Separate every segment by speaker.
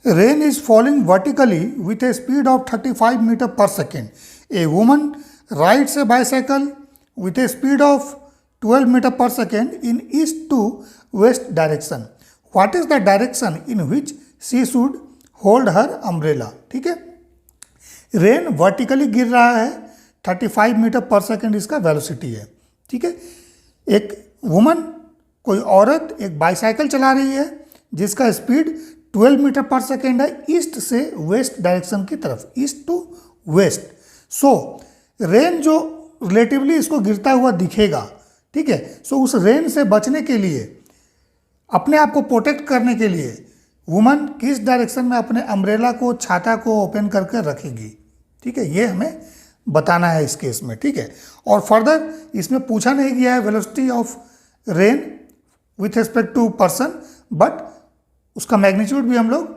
Speaker 1: Rain is falling vertically with a speed of 35 meters per second. A woman rides a bicycle with a speed of 12 meters per second in east to west direction. What is the direction in which she should hold her umbrella? ठीक है, rain vertically गिर रहा है, 35 metre per second इसका velocity है. ठीक है, एक वुमन, कोई औरत एक बाईसाइकिल चला रही है जिसका स्पीड 12 मीटर पर सेकेंड है ईस्ट से वेस्ट डायरेक्शन की तरफ, east to west. So rain जो रिलेटिवली इसको गिरता हुआ दिखेगा, ठीक है, सो उस रेन से बचने के लिए, अपने आप को प्रोटेक्ट करने के लिए वुमन किस डायरेक्शन में अपने अम्ब्रेला को, छाता को ओपन करके रखेगी. ठीक है, ये हमें बताना है इस केस में. ठीक है, और फर्दर इसमें पूछा नहीं गया है velocity of rain with respect to person, but उसका मैग्नीट्यूड भी हम लोग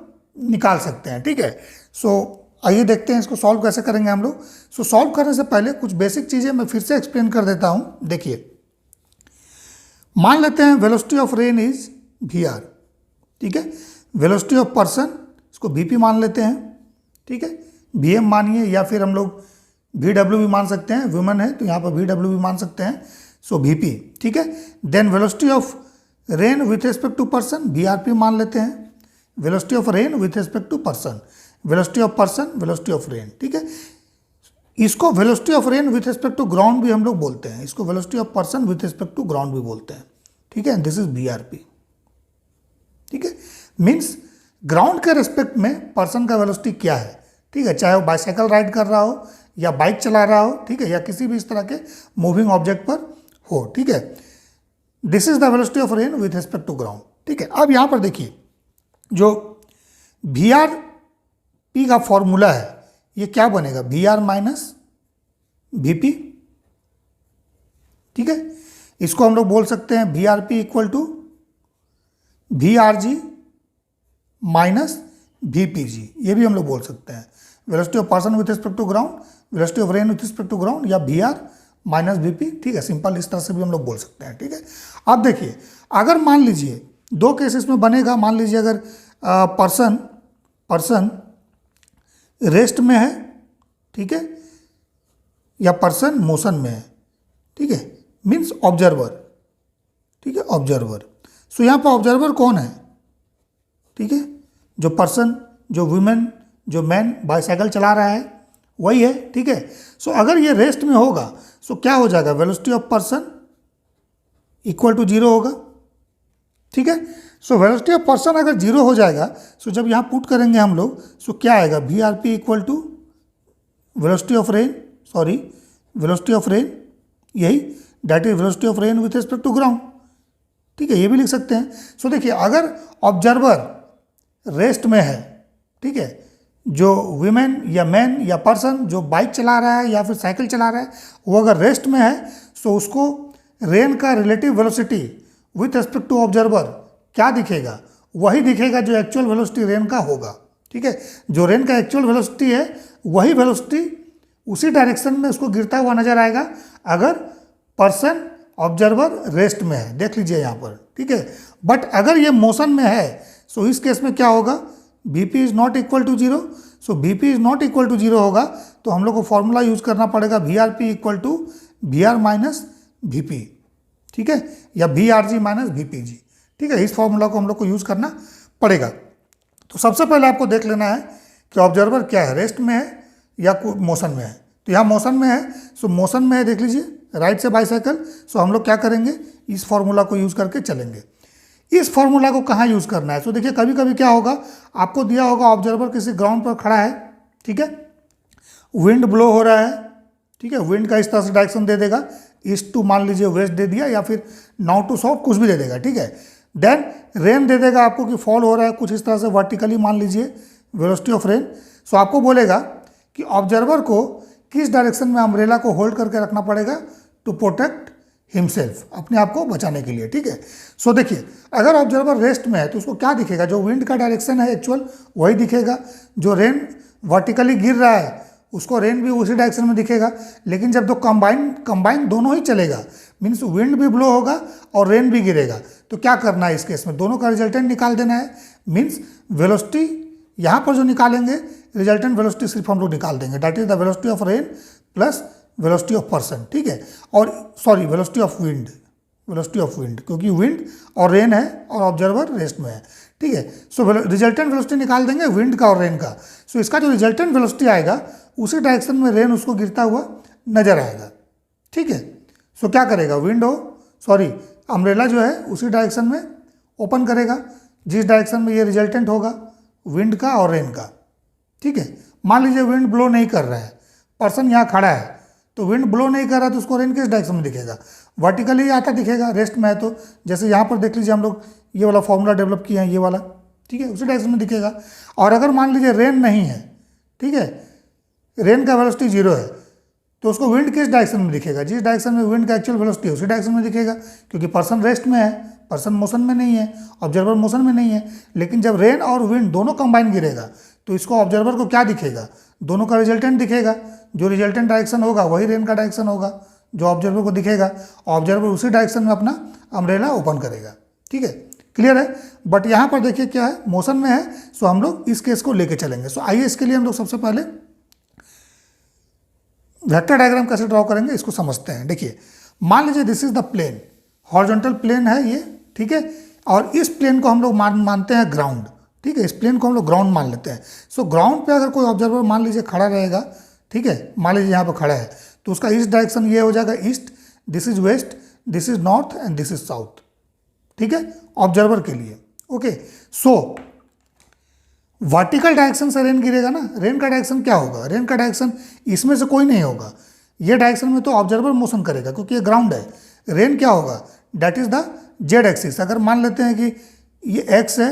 Speaker 1: निकाल सकते हैं. ठीक है, सो आइए देखते हैं इसको सॉल्व कैसे करेंगे हम लोग. सो सॉल्व करने से पहले कुछ बेसिक चीज़ें मैं फिर से एक्सप्लेन कर देता हूँ. देखिए, मान लेते हैं velocity of rain is VR. ठीक है, वेलोसिटी ऑफ पर्सन इसको VP मान लेते हैं. ठीक है, VM मानिए, या फिर हम लोग VW भी मान सकते हैं, वुमन है तो यहाँ पर VW भी मान सकते हैं. सो VP. ठीक है, then velocity of rain with respect to person VRP मान लेते हैं. Velocity of rain with respect to person, velocity of person, velocity of rain. ठीक है, इसको velocity of rain with respect to ground भी हम लोग बोलते हैं, इसको velocity of person with respect to ground भी बोलते हैं. ठीक है, दिस इज VRP. ठीक है, मीन्स ग्राउंड के रेस्पेक्ट में पर्सन का वेलोसिटी क्या है. ठीक है, चाहे वो बाइसाइकिल राइड कर रहा हो या बाइक चला रहा हो, ठीक है, या किसी भी इस तरह के मूविंग ऑब्जेक्ट पर हो. ठीक है, this is the velocity of rain with respect to ground. ठीक है, अब यहाँ पर देखिए, जो VRP का फॉर्मूला है ये क्या बनेगा, VR माइनस VP. ठीक है, इसको हम लोग बोल सकते हैं VRP equal to VRG minus VPG, ये भी हम लोग बोल सकते हैं. Velocity of person with respect to ground, velocity of rain with respect to ground, या VR माइनस VP. ठीक है, सिंपल इस तरह से भी हम लोग बोल सकते हैं. ठीक है, अब देखिए, अगर मान लीजिए दो केसेस में बनेगा. मान लीजिए अगर पर्सन रेस्ट में है, ठीक है, या पर्सन मोशन में है. ठीक है, मीन्स ऑब्जर्वर. ठीक है, ऑब्जर्वर. सो यहाँ पर ऑब्जर्वर कौन है, ठीक है, जो पर्सन, जो वुमेन, जो मैन बाईसाइकिल चला रहा है वही है. ठीक है, सो अगर ये रेस्ट में होगा सो क्या हो जाएगा, velocity of person equal to 0 होगा. ठीक है, सो वेलोसिटी ऑफ पर्सन अगर 0 हो जाएगा, सो जब यहाँ पुट करेंगे हम लोग, सो क्या आएगा, VRP equal to velocity of rain, sorry velocity of rain, यही that is velocity of rain with respect to ground. ठीक है, ये भी लिख सकते हैं. सो देखिए, अगर ऑब्जर्वर रेस्ट में है, ठीक है, जो वीमेन या मैन या पर्सन जो बाइक चला रहा है या फिर साइकिल चला रहा है, वो अगर रेस्ट में है, सो उसको रेन का relative velocity with respect to observer क्या दिखेगा, वही दिखेगा जो एक्चुअल वेलोसिटी रेन का होगा. ठीक है, जो रेन का एक्चुअल वेलोसिटी है वही वेलोसिटी उसी डायरेक्शन में उसको गिरता हुआ नजर आएगा अगर पर्सन ऑब्जर्वर रेस्ट में है. देख लीजिए यहाँ पर. ठीक है, बट अगर ये मोशन में है, सो इस केस में क्या होगा, VP is not equal to 0. So VP is not equal to 0 होगा तो हम लोग को फॉर्मूला यूज करना पड़ेगा VRP equal to VR minus VP. ठीक है, या VRG माइनस VPG. ठीक है, इस फॉर्मूला को हम लोग को यूज करना पड़ेगा. तो सबसे पहले आपको देख लेना है कि ऑब्जर्वर क्या है, रेस्ट में है या मोशन में है. तो यहाँ मोशन में है, सो मोशन में है, देख लीजिए, राइट से बाईसाइकिल. सो हम लोग क्या करेंगे, इस फॉर्मूला को यूज करके चलेंगे. इस फॉर्मूला को कहाँ यूज करना है, सो देखिए, कभी कभी क्या होगा, आपको दिया होगा ऑब्जर्वर किसी ग्राउंड पर खड़ा है, ठीक है, विंड ब्लो हो रहा है. ठीक है, विंड का इस तरह से डायरेक्शन दे देगा, ईस्ट टू मान लीजिए वेस्ट दे दिया, या फिर नॉर्थ टू साउथ कुछ भी दे देगा. ठीक है, देन रेन दे देगा आपको कि फॉल हो रहा है कुछ इस तरह से वर्टिकली, मान लीजिए वेलोसिटी ऑफ रेन. सो आपको बोलेगा कि ऑब्जर्वर को किस डायरेक्शन में अम्ब्रेला को होल्ड करके रखना पड़ेगा टू प्रोटेक्ट हिमसेल्फ, अपने आप को बचाने के लिए. ठीक है, सो देखिए, अगर ऑब्जर्वर रेस्ट में है तो उसको क्या दिखेगा, जो विंड का डायरेक्शन है एक्चुअल वही दिखेगा. जो रेन वर्टिकली गिर रहा है उसको रेन भी उसी डायरेक्शन में दिखेगा. लेकिन जब दो कंबाइन दोनों ही चलेगा, मीन्स विंड भी ब्लो होगा और रेन भी गिरेगा, तो क्या करना है इस केस में, दोनों का रिजल्टेंट निकाल देना है. मीन्स वेलोसिटी यहाँ पर जो निकालेंगे रिजल्टेंट वेलोसिटी सिर्फ हम लोग निकाल देंगे, that is the velocity of rain plus velocity of person, ठीक है। और sorry velocity of wind, velocity of wind, क्योंकि विंड और रेन है और ऑब्जर्वर रेस्ट में है, ठीक है। सो रिजल्टेंट वेलोसिटी निकाल देंगे विंड का और रेन का। सो इसका जो रिजल्टेंट वेलोसिटी आएगा उसी डायरेक्शन में रेन उसको गिरता हुआ नजर आएगा, ठीक है। सो क्या करेगा, विंड हो सॉरी अम्ब्रेला जो है उसी डायरेक्शन में ओपन करेगा जिस डायरेक्शन में ये रिजल्टेंट होगा विंड का और रेन का, ठीक है। मान लीजिए विंड ब्लो नहीं कर रहा है, पर्सन यहाँ खड़ा है, तो विंड ब्लो नहीं कर रहा तो उसको रेन किस डायरेक्शन में दिखेगा, वर्टिकली आता दिखेगा, रेस्ट में है तो। जैसे यहाँ पर देख लीजिए हम लोग ये वाला फॉर्मूला डेवलप किए हैं, ये वाला, ठीक है, उसी डायरेक्शन में दिखेगा। और अगर मान लीजिए रेन नहीं है, ठीक है, रेन का वेलोसिटी 0 है, तो उसको विंड किस डायरेक्शन में दिखेगा, जिस डायरेक्शन में विंड का एक्चुअल वेलोसिटी है उसी डायरेक्शन में दिखेगा, क्योंकि पर्सन रेस्ट में है, पर्सन मोशन में नहीं है, ऑब्जर्वर मोशन में नहीं है। लेकिन जब रेन और विंड दोनों कंबाइन गिरेगा तो इसको ऑब्जर्वर को क्या दिखेगा, दोनों का रिजल्टेंट दिखेगा। जो रिजल्टेंट डायरेक्शन होगा वही रेन का डायरेक्शन होगा जो ऑब्जर्वर को दिखेगा। ऑब्जर्वर उसी डायरेक्शन में अपना अम्ब्रेला ओपन करेगा, ठीक है, क्लियर है। बट यहाँ पर देखिए क्या है, मोशन में है, सो हम लोग इस केस को लेके चलेंगे। सो आइए इसके लिए हम लोग सबसे पहले वेक्टर डायग्राम कैसे ड्रॉ करेंगे इसको समझते हैं। देखिए मान लीजिए this is the plane, horizontal plane है ये, ठीक है, और इस प्लेन को हम लोग मानते हैं ग्राउंड, ठीक है, इस प्लेन को हम लोग ग्राउंड मान लेते हैं। सो ग्राउंड पे अगर कोई ऑब्जर्वर मान लीजिए खड़ा रहेगा, ठीक है, मान लीजिए यहाँ पे खड़ा है, तो उसका ईस्ट डायरेक्शन ये हो जाएगा east, this is west, this is north and this is south, ठीक है, ऑब्जर्वर के लिए। ओके, सो वर्टिकल डायरेक्शन से रेन गिरेगा ना, रेन का डायरेक्शन क्या होगा, रेन का डायरेक्शन इसमें से कोई नहीं होगा, ये डायरेक्शन में तो ऑब्जर्वर मोशन करेगा क्योंकि ये ग्राउंड है। रेन क्या होगा, that is the Z axis. अगर मान लेते हैं कि ये एक्स है,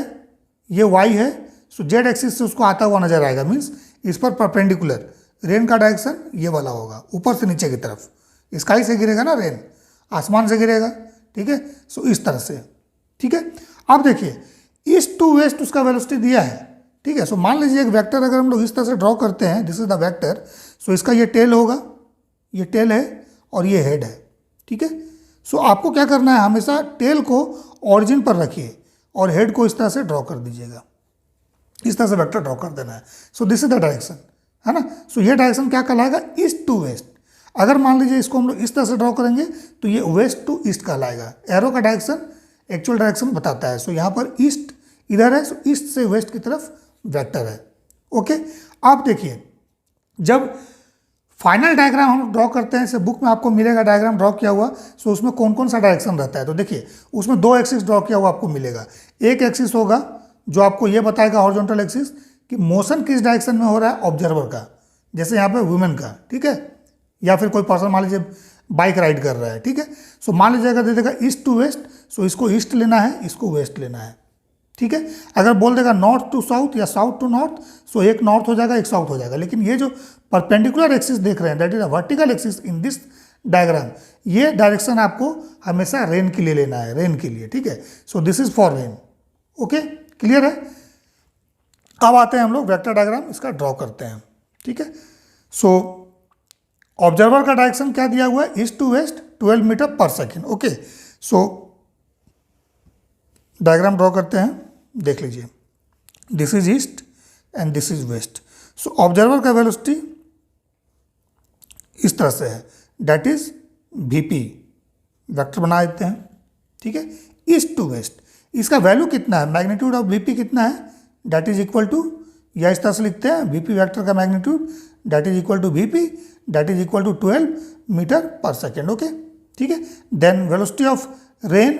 Speaker 1: ये वाई है, सो जेड एक्सिस से उसको आता हुआ नजर आएगा, मीन्स इस पर परपेंडिकुलर रेन का डायरेक्शन ये वाला होगा, ऊपर से नीचे की तरफ, स्काई से गिरेगा ना रेन, आसमान से गिरेगा, ठीक है। सो इस तरह से, ठीक है। अब देखिए ईस्ट टू वेस्ट उसका वेलोसिटी दिया है, ठीक है। सो मान लीजिए एक वेक्टर अगर हम लोग इस तरह से ड्रॉ करते हैं, दिस इज द वेक्टर, सो इसका ये टेल होगा, ये टेल है और ये हेड है, ठीक है। सो आपको क्या करना है, हमेशा टेल को ऑरिजिन पर रखिए और हेड को इस तरह से ड्रॉ कर दीजिएगा, इस तरह से वेक्टर ड्रॉ कर देना है। So this is the direction, है ना। सो ये डायरेक्शन क्या कहलाएगा, ईस्ट टू वेस्ट। अगर मान लीजिए इसको हम लोग इस तरह से ड्रॉ करेंगे तो ये वेस्ट टू ईस्ट कहलाएगा। एरो का डायरेक्शन एक्चुअल डायरेक्शन बताता है। सो यहाँ पर ईस्ट इधर है, सो ईस्ट से वेस्ट की तरफ वेक्टर है। ओके, आप देखिए जब फाइनल डायग्राम हम ड्रॉ करते हैं, जैसे बुक में आपको मिलेगा डायग्राम ड्रॉ किया हुआ, सो उसमें कौन कौन सा डायरेक्शन रहता है, तो देखिए उसमें 2 एक्सिस ड्रॉ किया हुआ आपको मिलेगा। एक एक्सिस होगा जो आपको ये बताएगा हॉरिजॉन्टल एक्सिस कि मोशन किस डायरेक्शन में हो रहा है ऑब्जर्वर का, जैसे यहाँ पे वुमेन का, ठीक है, या फिर कोई पर्सन मान लीजिए बाइक राइड कर रहा है, ठीक है। सो मान लीजिए अगर दे देगा ईस्ट टू वेस्ट, सो इसको ईस्ट लेना है, इसको वेस्ट लेना है, ठीक है। अगर बोल देगा नॉर्थ टू साउथ या साउथ टू नॉर्थ, सो एक नॉर्थ हो जाएगा एक साउथ हो जाएगा। लेकिन ये जो परपेंडिकुलर एक्सिस देख रहे हैं, that is a vertical axis in this diagram, ये डायरेक्शन आपको हमेशा रेन के लिए लेना है, रेन के लिए, ठीक है। So this is for rain. Okay, clear है। अब आते हैं हम लोग वेक्टर डायग्राम इसका ड्रॉ करते हैं, ठीक है। सो ऑब्जर्वर का डायरेक्शन क्या दिया हुआ है, east to west 12 metre per second. Okay, so diagram draw करते हैं, देख लीजिए, this is east and this is west. So observer का वेलोसिटी इस तरह से है, दैट इज वीपी, वेक्टर बना देते हैं, ठीक है, ईस्ट टू वेस्ट। इसका वैल्यू कितना है, मैग्नीट्यूड ऑफ वीपी कितना है, दैट इज इक्वल टू, या इस तरह से लिखते हैं वीपी वेक्टर का magnitude that is equal to VP that is equal to 12 metre per second. Okay, ठीक है। Then velocity of rain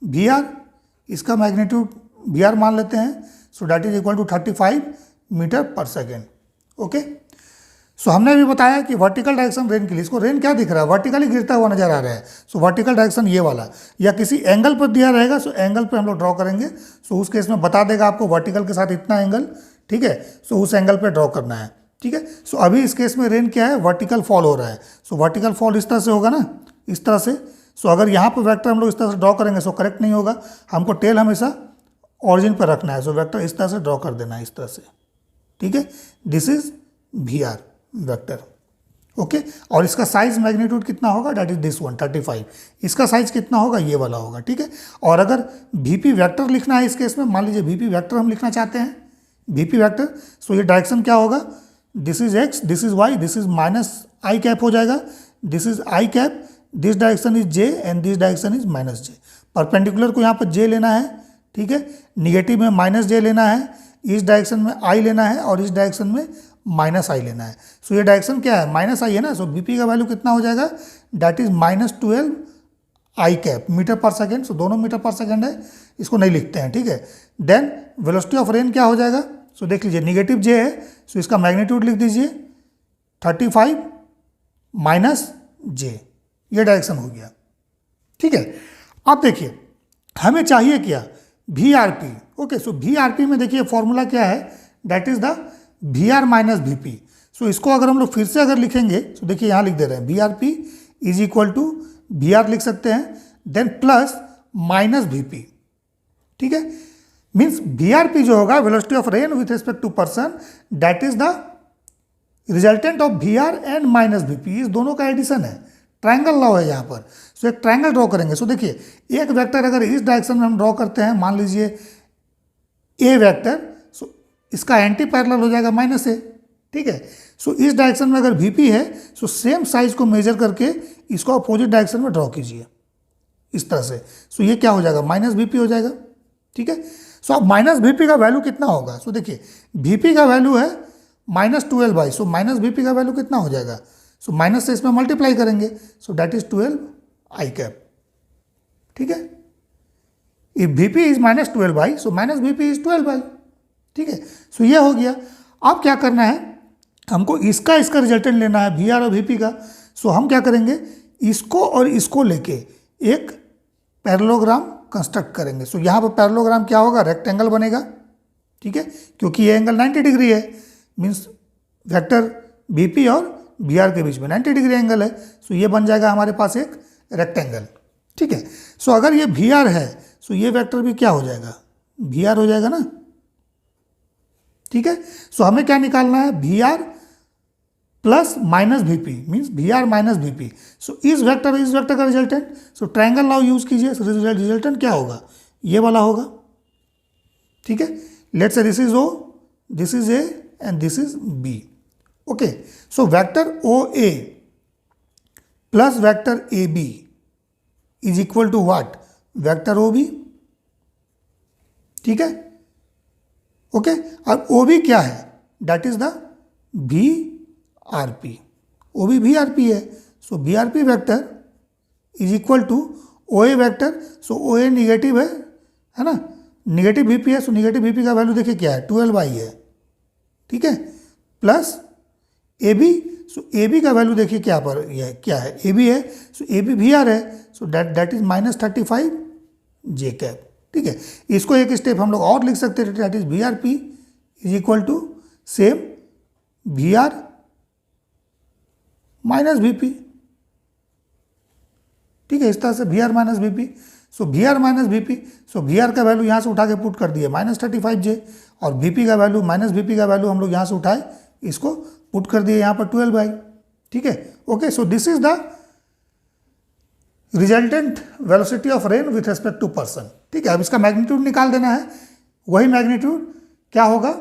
Speaker 1: V R, इसका मैग्नीट्यूड वी आर मान लेते हैं, so that is equal to 35 metre per second. Okay, so हमने अभी बताया कि वर्टिकल डायरेक्शन रेन के लिए, इसको रेन क्या दिख रहा है, वर्टिकली गिरता हुआ नजर आ रहा है। सो वर्टिकल डायरेक्शन ये वाला, या किसी एंगल पर दिया रहेगा, सो एंगल पे हम लोग ड्रॉ करेंगे। सो उस केस में बता देगा आपको वर्टिकल के साथ इतना एंगल, ठीक है। सो उस एंगल पे ड्रॉ करना है, ठीक है। सो अभी इस केस में रेन क्या है, वर्टिकल फॉल हो रहा है। सो वर्टिकल फॉल इस तरह से होगा ना, इस तरह से। सो अगर यहाँ पर वेक्टर हम लोग इस तरह से ड्रॉ करेंगे सो करेक्ट नहीं होगा, हमको टेल हमेशा ऑरिजिन पर रखना है। सो वेक्टर इस तरह से ड्रॉ कर देना है, इस तरह से, ठीक है। This is V R vector. Okay, और इसका साइज मैग्नीट्यूड कितना होगा, दैट इज दिस वन 35। इसका साइज कितना होगा, ये वाला होगा, ठीक है। और अगर वीपी वेक्टर लिखना है इस केस में, मान लीजिए वीपी वेक्टर हम लिखना चाहते हैं, VP वेक्टर। सो ये डायरेक्शन क्या होगा, this is x, this is y, this is minus I cap हो जाएगा, this is I cap, this direction is j and this direction is minus j। Perpendicular को यहाँ पर j लेना है, ठीक है, निगेटिव में माइनस j लेना है, इस डायरेक्शन में i लेना है और इस डायरेक्शन में माइनस i लेना है। सो ये डायरेक्शन क्या है, माइनस i है ना। सो VP का वैल्यू कितना हो जाएगा, that is -12 I cap metre per second. So दोनों मीटर पर सेकेंड है, इसको नहीं लिखते हैं, ठीक है। देन वेलोसिटी ऑफ रेन क्या हो जाएगा, सो देख लीजिए निगेटिव j है, सो इसका मैग्नीट्यूड लिख दीजिए 35 माइनस j, ये डायरेक्शन हो गया, ठीक है। अब देखिए हमें चाहिए क्या, VRP। ओके, सो VRP में देखिए फॉर्मूला क्या है, that is the VR minus VP। सो इसको अगर हम लोग फिर से अगर लिखेंगे, सो देखिए यहाँ लिख दे रहे हैं VRP is equal to VR लिख सकते हैं, देन प्लस माइनस VP, ठीक है। मीन्स VRP जो होगा velocity of rain with respect to person, that is the resultant of VR and minus VP, इस दोनों का एडिशन है। ट्रायंगल लॉ है यहाँ पर। सो एक ट्रायंगल ड्रॉ करेंगे। सो देखिए एक वेक्टर अगर इस डायरेक्शन में हम ड्रॉ करते हैं, मान लीजिए A वेक्टर, सो इसका एंटी पैरेलल हो जाएगा माइनस A, ठीक है। सो इस डायरेक्शन में अगर VP है, सो सेम साइज को मेजर करके इसको अपोजिट डायरेक्शन में ड्रॉ कीजिए इस तरह से। सो ये क्या हो जाएगा, माइनस VP हो जाएगा, ठीक है। सो अब माइनस VP का वैल्यू कितना होगा, सो देखिए VP का वैल्यू है -12 सो माइनस VP का वैल्यू कितना हो जाएगा, सो माइनस से इसमें मल्टीप्लाई करेंगे, सो दैट इज 12 आई कैप, ठीक है। If VP is -12 so minus VP is 12, ठीक है। सो ये हो गया। अब क्या करना है, हमको इसका रिजल्टेंट लेना है VR और VP का। सो हम क्या करेंगे, इसको और इसको लेके एक पैरेललोग्राम कंस्ट्रक्ट करेंगे। सो यहाँ पर पैरेललोग्राम क्या होगा, रेक्टेंगल बनेगा, ठीक है, क्योंकि ये एंगल 90 डिग्री है, मीन्स वेक्टर VP और VR के बीच में 90 डिग्री एंगल है। सो ये बन जाएगा हमारे पास एक रेक्टेंगल, ठीक है। सो अगर ये VR है, सो ये वेक्टर भी क्या हो जाएगा, VR हो जाएगा ना, ठीक है। सो हमें क्या निकालना है, VR plus minus VP, means VR minus VP। So इस वेक्टर का resultant, so triangle law use कीजिए, रिजल्टेंट क्या होगा, ये वाला होगा, ठीक है। Let's say this is O, this is A and this is B। Okay, so vector OA plus vector AB is equal to what, vector OB, ठीक है। ओके, अब OB क्या है, that is the VRP, OB VRP है। So VRP vector is equal to OA vector. So OA negative है ना, negative VP है। So negative VP का वैल्यू देखिए क्या है, 12 है, ठीक है, प्लस AB। सो AB का वैल्यू देखिए क्या पर ये क्या है, AB है। सो AB VR है, सो दैट इज -35 J कैप, ठीक है। इसको एक स्टेप हम लोग और लिख सकते हैं, that is VRP is equal to same VR minus VP, ठीक है, इस तरह से VR minus VP। So VR minus VP, so VR का वैल्यू यहाँ से उठा के पुट कर दिए -35 J, और VP का वैल्यू माइनस VP का वैल्यू हम लोग यहाँ से उठाए, इसको पुट कर दिए यहाँ पर 12, ठीक है। Okay, so this is the resultant velocity of rain with respect to person, ठीक है। अब इसका मैग्नीट्यूड निकाल देना है, वही मैग्नीट्यूड क्या होगा,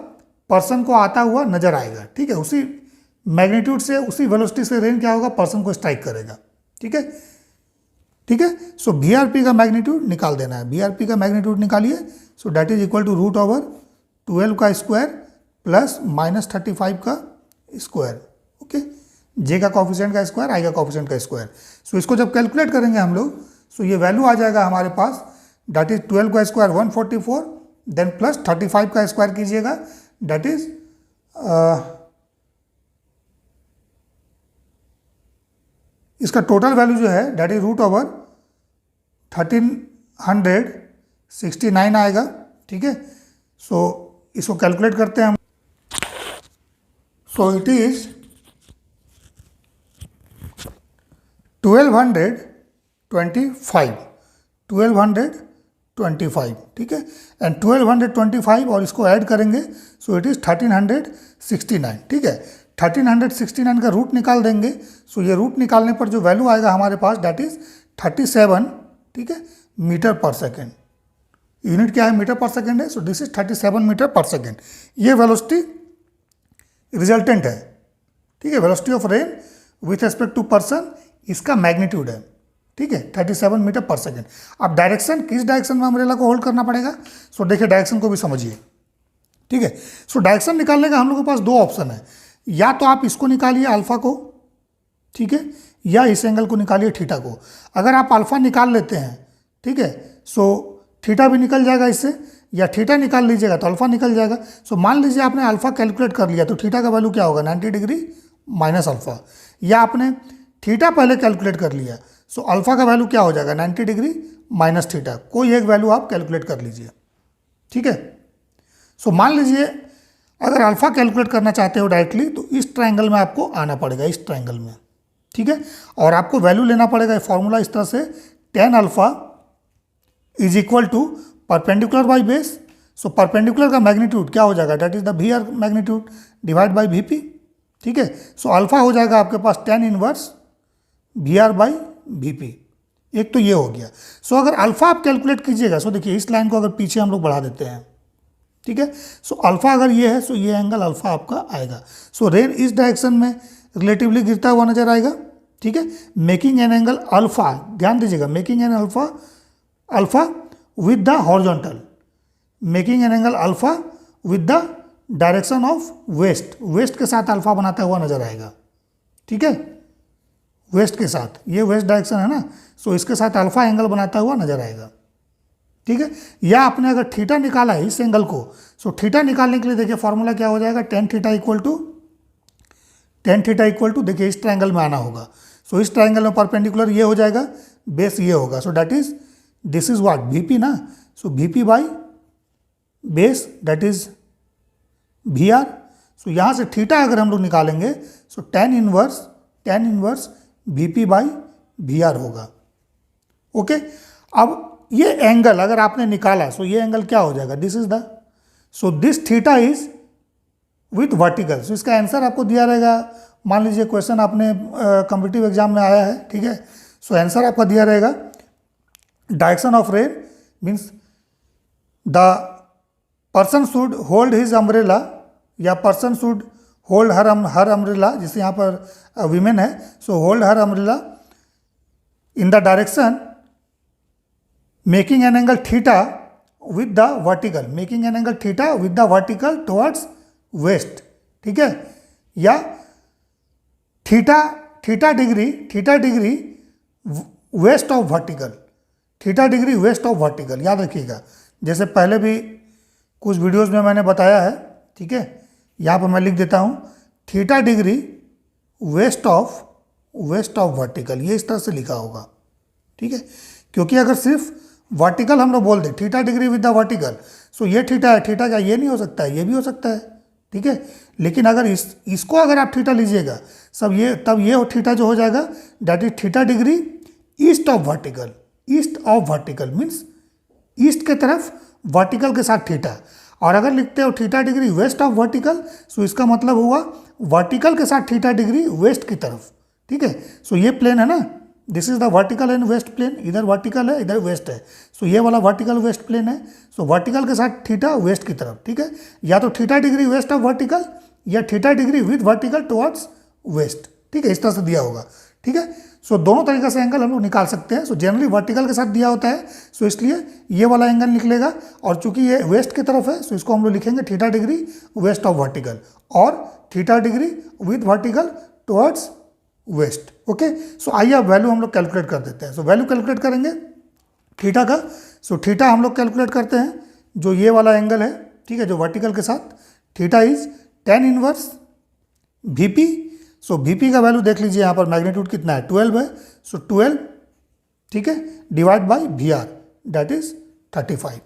Speaker 1: पर्सन को आता हुआ नजर आएगा, ठीक है। उसी मैग्नीट्यूड से, उसी वेलोसिटी से रेन क्या होगा, पर्सन को स्ट्राइक करेगा, ठीक है, ठीक है। सो VRP का मैग्नीट्यूड निकाल देना है, VRP का मैग्नीट्यूड निकालिए। So that is equal to √12 का स्क्वायर प्लस -35 का स्क्वायर, ओके, J का कॉफिशिएंट का स्क्वायर, I का कॉफिशिएंट का स्क्वायर। सो इसको जब कैलकुलेट करेंगे हम लोग, सो ये वैल्यू आ जाएगा हमारे पास, दैट इज 12 का स्क्वायर 144, देन प्लस 35 का स्क्वायर कीजिएगा, दैट इज इसका टोटल वैल्यू जो है दैट इज √1369 आएगा, ठीक है। सो इसको कैलकुलेट करते हैं हम। सो इट इज 1225, ठीक है, एंड 1225 और इसको ऐड करेंगे, सो इट इज़ 1369, ठीक है। 1369 का रूट निकाल देंगे। सो ये रूट निकालने पर जो वैल्यू आएगा हमारे पास, दैट इज 37, ठीक है, मीटर पर सेकेंड। यूनिट क्या है, मीटर पर सेकेंड है, so this is 37 metre per second. ये वेलोसिटी रिजल्टेंट है, ठीक है, velocity of rain with respect to person, इसका मैग्नीट्यूड है, ठीक है, 37 मीटर पर सेकेंड। अब डायरेक्शन, किस डायरेक्शन में अम्ब्रेला को होल्ड करना पड़ेगा, सो देखिए डायरेक्शन को भी समझिए, ठीक है। सो डायरेक्शन निकालने का हम लोग के पास दो ऑप्शन है, या तो आप इसको निकालिए अल्फा को, ठीक है, या इस एंगल को निकालिए थीटा को। अगर आप अल्फा निकाल लेते हैं, ठीक है, सो थीटा भी निकल जाएगा इससे, या थीटा निकाल लीजिएगा तो अल्फा निकल जाएगा। सो मान लीजिए आपने अल्फा कैलकुलेट कर लिया तो थीटा का वैल्यू क्या होगा, 90 डिग्री माइनस अल्फा, या आपने थीटा पहले कैलकुलेट कर लिया, सो अल्फा का वैल्यू क्या हो जाएगा, 90 डिग्री माइनस थीटा, कोई एक वैल्यू आप कैलकुलेट कर लीजिए, ठीक है। सो मान लीजिए अगर अल्फा कैलकुलेट करना चाहते हो डायरेक्टली तो इस ट्रायंगल में आपको आना पड़ेगा, इस ट्रायंगल में, ठीक है, और आपको वैल्यू लेना पड़ेगा फॉर्मूला इस तरह से, tan alpha is equal to perpendicular by base. So perpendicular का मैग्नीट्यूड क्या हो जाएगा, that is the V R magnitude divide by V P, ठीक है। सो अल्फा हो जाएगा आपके पास tan inverse V R by V P, एक तो ये हो गया। सो अगर अल्फा आप कैलकुलेट कीजिएगा, सो देखिए इस लाइन को अगर पीछे हम लोग बढ़ा देते हैं, ठीक है, सो अल्फा अगर ये है सो ये एंगल अल्फा आपका आएगा। सो रेन इस डायरेक्शन में रिलेटिवली गिरता हुआ नजर आएगा, ठीक है, मेकिंग एन एंगल अल्फा, ध्यान दीजिएगा, making an alpha with the horizontal, making an angle alpha with the direction of west, west के साथ अल्फा बनाता हुआ नजर आएगा, ठीक है, वेस्ट के साथ, ये वेस्ट डायरेक्शन है ना, सो इसके साथ अल्फा एंगल बनाता हुआ नजर आएगा, ठीक है। या आपने अगर थीटा निकाला है इस एंगल को, सो थीटा निकालने के लिए देखिए फॉर्मूला क्या हो जाएगा, tan थीटा इक्वल टू देखिए इस ट्रायंगल में आना होगा। सो इस ट्रायंगल में परपेंडिकुलर ये हो जाएगा, बेस ये होगा, so that is this is what VP ना, so VP by base that is V R. So यहाँ से थीटा अगर हम लोग निकालेंगे so tan inverse VP by V R होगा, ओके। अब ये एंगल अगर आपने निकाला सो ये एंगल क्या हो जाएगा, this is the, so this theta is with vertical. सो इसका आंसर आपको दिया रहेगा, मान लीजिए क्वेश्चन आपने कॉम्पिटिटिव एग्जाम में आया है, ठीक है, सो आंसर आपका दिया रहेगा direction of rain means the person should hold his umbrella, या person should hold her umbrella, जिससे यहाँ पर वीमेन है, so hold her umbrella in the direction making an angle theta with the vertical, making an angle theta with the vertical towards west, ठीक है, या theta degree west of vertical, theta degree west of vertical, याद रखिएगा, जैसे पहले भी कुछ videos में मैंने बताया है, ठीक है, यहाँ पर मैं लिख देता हूँ theta degree west of vertical, ये इस तरह से लिखा होगा, ठीक है, क्योंकि अगर सिर्फ वर्टिकल हम लोग बोल दें theta degree with the vertical, so ये थीटा है, थीटा क्या ये नहीं हो सकता है, ये भी हो सकता है, ठीक है, लेकिन अगर इसको अगर आप थीटा लीजिएगा तब ये थीटा जो हो जाएगा that is theta degree east of vertical means east के तरफ वर्टिकल के साथ थीटा, और अगर लिखते हो theta degree west of vertical सो इसका मतलब हुआ वर्टिकल के साथ थीटा डिग्री वेस्ट की तरफ, ठीक है। सो ये प्लेन है ना, this is the vertical and west plane, इधर वर्टिकल है इधर वेस्ट है, सो ये वाला वर्टिकल वेस्ट प्लेन है, सो वर्टिकल के साथ थीटा वेस्ट की तरफ, ठीक है, या तो theta degree west of vertical या theta degree with vertical towards west, ठीक है, इस तरह से दिया होगा, ठीक है। सो दोनों तरीके से एंगल हम लोग निकाल सकते हैं। सो जनरली वर्टिकल के साथ दिया होता है, सो इसलिए ये वाला एंगल निकलेगा, और चूंकि ये वेस्ट की तरफ है सो इसको हम लोग लिखेंगे theta degree west of vertical, और theta degree with vertical towards west, okay. So आइए अब वैल्यू हम लोग कैलकुलेट कर देते हैं। सो वैल्यू कैलकुलेट करेंगे थीटा का, सो थीटा हम लोग कैलकुलेट करते हैं, जो ये वाला एंगल है, ठीक है, जो वर्टिकल के साथ, theta is tan inverse VP. So VP का वैल्यू देख लीजिए, यहाँ पर मैग्नीट्यूड कितना है 12 है, सो 12, ठीक है, divide by V R that is 35,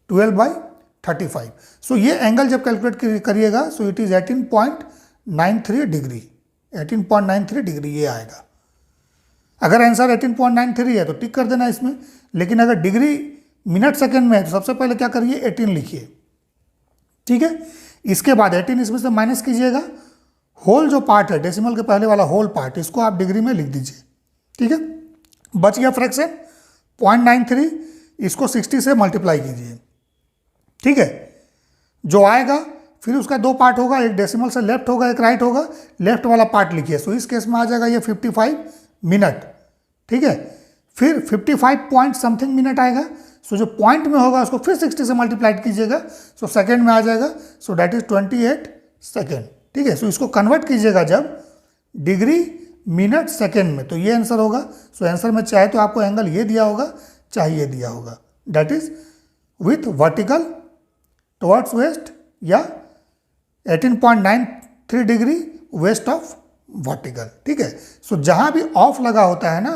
Speaker 1: 12/35। So ये एंगल जब कैलकुलेट करिएगा so it is 18.93 degree, 18.93 degree ये आएगा। अगर आंसर 18.93 है तो टिक कर देना इसमें, लेकिन अगर डिग्री मिनट सेकंड में है तो सबसे पहले क्या करिए 18 लिखिए, ठीक है। इसके बाद 18 इसमें से माइनस कीजिएगा, होल जो पार्ट है डेसिमल के पहले वाला होल पार्ट, इसको आप डिग्री में लिख दीजिए, ठीक है। बच गया फ्रैक्शन 0.93, इसको 60 से मल्टीप्लाई कीजिए, ठीक है। जो आएगा फिर उसका दो पार्ट होगा, एक डेसिमल से लेफ्ट होगा, एक राइट होगा। लेफ्ट वाला पार्ट लिखिए। सो इस केस में आ जाएगा ये 55 मिनट, ठीक है। फिर 55 पॉइंट समथिंग मिनट आएगा। सो जो पॉइंट में होगा उसको फिर 60 से मल्टीप्लाइड कीजिएगा, सो सेकेंड में आ जाएगा। सो दैट इज 28 सेकेंड, ठीक है। सो इसको कन्वर्ट कीजिएगा जब डिग्री मिनट सेकेंड में, तो ये आंसर होगा। सो आंसर में चाहे तो आपको एंगल ये दिया होगा, चाहे ये दिया होगा, that is with vertical towards waste या 18.93 डिग्री वेस्ट ऑफ वर्टिकल, ठीक है। सो जहां भी ऑफ लगा होता है ना,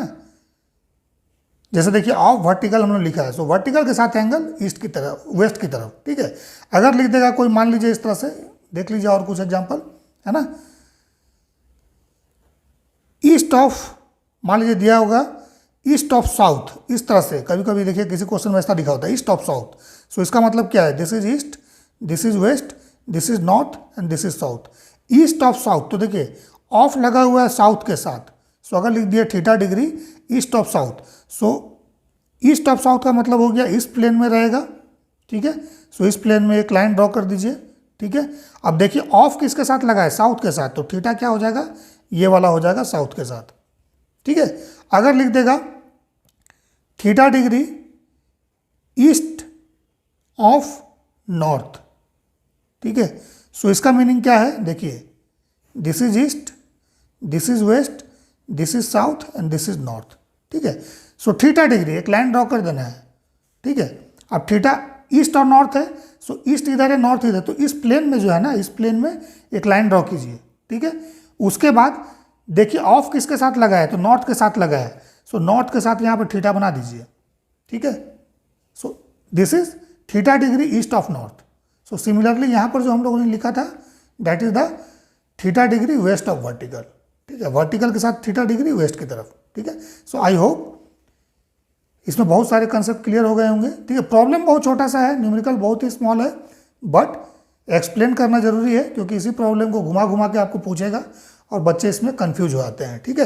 Speaker 1: जैसे देखिए ऑफ वर्टिकल हमने लिखा है, सो वर्टिकल के साथ एंगल ईस्ट की तरफ, वेस्ट की तरफ, ठीक है। अगर लिख देगा कोई, मान लीजिए इस तरह से, देख लीजिए और कुछ एग्जांपल है ना, ईस्ट ऑफ, मान लीजिए दिया होगा ईस्ट ऑफ साउथ, इस तरह से। कभी कभी देखिए किसी क्वेश्चन में ऐसा लिखा होता है ईस्ट ऑफ साउथ। सो इसका मतलब क्या है, this is east, this is west, this is north and this is south. East of south, तो देखिए ऑफ लगा हुआ है साउथ के साथ। सो अगर लिख दिया theta degree east of south, so east of south का मतलब हो गया इस प्लेन में रहेगा, ठीक है। सो इस प्लेन में एक लाइन ड्रॉ कर दीजिए, ठीक है। अब देखिए ऑफ किसके साथ लगा है, साउथ के साथ, तो थीटा क्या हो जाएगा, ये वाला हो जाएगा साउथ के साथ, ठीक है। अगर लिख देगा theta degree east of north, ठीक है। सो इसका मीनिंग क्या है, देखिए this is east, this is west, this is south and this is north, ठीक है। सो थीटा डिग्री एक लाइन ड्रॉ कर देना है, ठीक है। अब थीटा ईस्ट और नॉर्थ है, सो ईस्ट इधर है, नॉर्थ इधर, तो इस प्लेन में जो है ना, इस प्लेन में एक लाइन ड्रॉ कीजिए, ठीक है। उसके बाद देखिए ऑफ किसके साथ लगा है, तो नॉर्थ के साथ लगा है। सो नॉर्थ के साथ यहाँ पर थीटा बना दीजिए, ठीक है। So this is theta degree east of north. So similarly यहाँ पर जो हम लोगों ने लिखा था, that is the theta degree west of vertical, ठीक है। वर्टिकल के साथ थीटा डिग्री वेस्ट की तरफ, ठीक है। सो आई होप इसमें बहुत सारे कंसेप्ट क्लियर हो गए होंगे, ठीक है। प्रॉब्लम बहुत छोटा सा है, न्यूमेरिकल बहुत ही स्मॉल है, बट एक्सप्लेन करना जरूरी है, क्योंकि इसी प्रॉब्लम को घुमा घुमा के आपको पूछेगा और बच्चे इसमें कंफ्यूज हो जाते हैं, ठीक है।